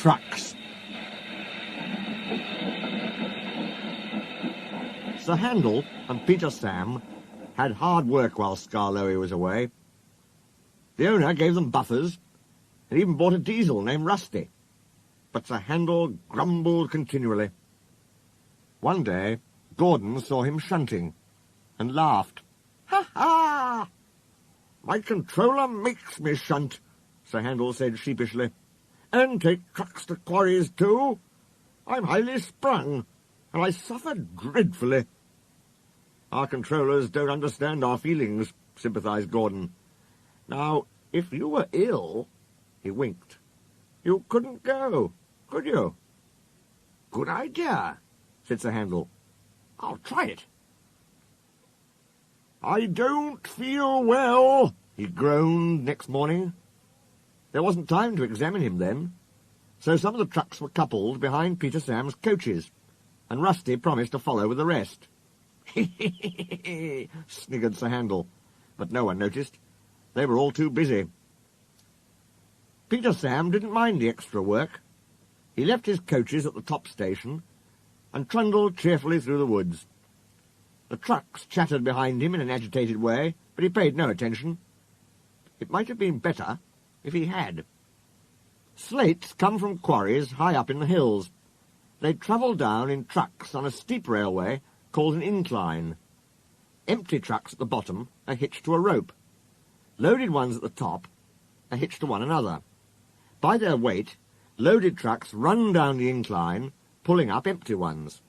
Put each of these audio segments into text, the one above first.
trucks. Sir Handel and Peter Sam had hard work while Skarloey was away. The owner gave them buffers and even bought a diesel named Rusty. But Sir Handel grumbled continually. One day, Gordon saw him shunting and laughed. "Ha ha! My controller makes me shunt," Sir Handel said sheepishly. "And take trucks to quarries too. I'm highly sprung, and I suffered dreadfully." "Our controllers don't understand our feelings," sympathized Gordon. "Now, if you were ill," he winked, "you couldn't go, could you?" "Good idea," said Sir Handel. "I'll try it." "I don't feel well," he groaned next morning. There wasn't time to examine him then, so some of the trucks were coupled behind Peter Sam's coaches, and Rusty promised to follow with the rest. "He-he-he-he," sniggered Sir Handel, but no one noticed. They were all too busy. Peter Sam didn't mind the extra work. He left his coaches at the top station and trundled cheerfully through the woods. The trucks chattered behind him in an agitated way, but he paid no attention. It might have been better if he had. Slates come from quarries high up in the hills. They travel down in trucks on a steep railway called an incline. Empty trucks at the bottom are hitched to a rope. Loaded ones at the top are hitched to one another. By their weight, loaded trucks run down the incline, pulling up empty ones.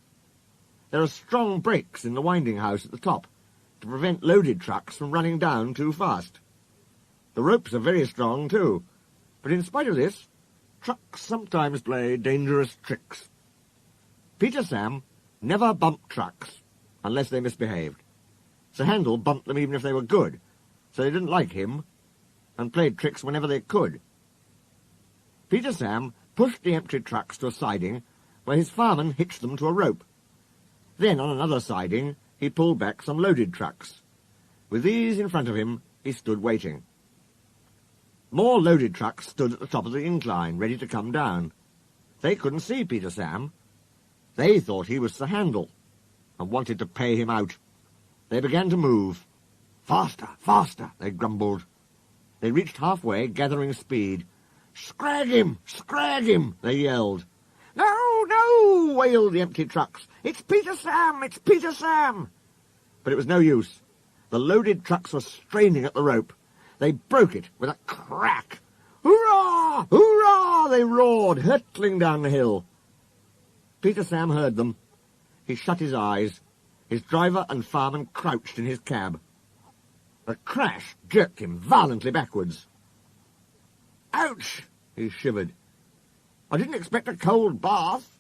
There are strong brakes in the winding house at the top to prevent loaded trucks from running down too fast. The ropes are very strong, too, but in spite of this, trucks sometimes play dangerous tricks. Peter Sam never bumped trucks unless they misbehaved. Sir Handel bumped them even if they were good, so they didn't like him, and played tricks whenever they could. Peter Sam pushed the empty trucks to a siding where his fireman hitched them to a rope. Then, on another siding, he pulled back some loaded trucks. With these in front of him, he stood waiting. More loaded trucks stood at the top of the incline, ready to come down. They couldn't see Peter Sam. They thought he was Sir Handel, and wanted to pay him out. They began to move. "Faster, faster," they grumbled. They reached halfway, gathering speed. "Scrag him! Scrag him!" they yelled. "No, no!" wailed the empty trucks. "It's Peter Sam! It's Peter Sam!" But it was no use. The loaded trucks were straining at the rope. They broke it with a crack. "Hurrah! Hurrah!" they roared, hurtling down the hill. Peter Sam heard them. He shut his eyes. His driver and fireman crouched in his cab. The crash jerked him violently backwards. "Ouch!" he shivered. "I didn't expect a cold bath."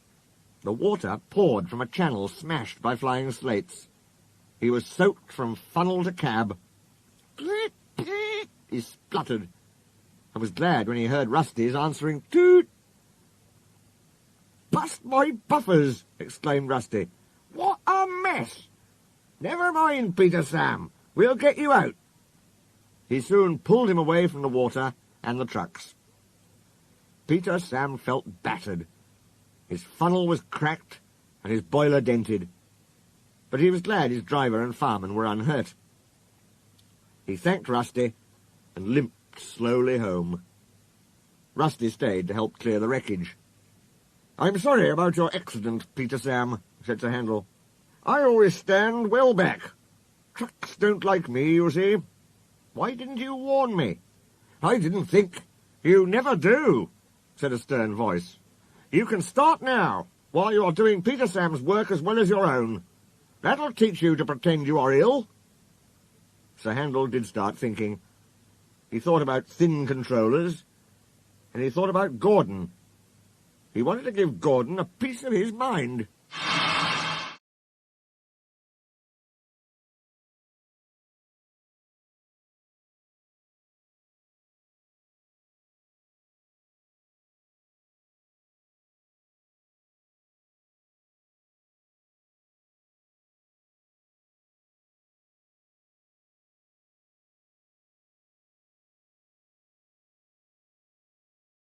The water poured from a channel smashed by flying slates. He was soaked from funnel to cab. "Click, click," he spluttered, and was glad when he heard Rusty's answering toot. "Bust my buffers!" exclaimed Rusty. "What a mess! Never mind, Peter Sam. We'll get you out." He soon pulled him away from the water and the trucks. Peter Sam felt battered. His funnel was cracked and his boiler dented, but he was glad his driver and fireman were unhurt. He thanked Rusty and limped slowly home. Rusty stayed to help clear the wreckage. "I'm sorry about your accident, Peter Sam," said Sir Handel. "I always stand well back. Trucks don't like me, you see. Why didn't you warn me?" "I didn't think." "You never do," said a stern voice. "You can start now, while you are doing Peter Sam's work as well as your own. That'll teach you to pretend you are ill." Sir Handel did start thinking. He thought about thin controllers, and he thought about Gordon. He wanted to give Gordon a piece of his mind.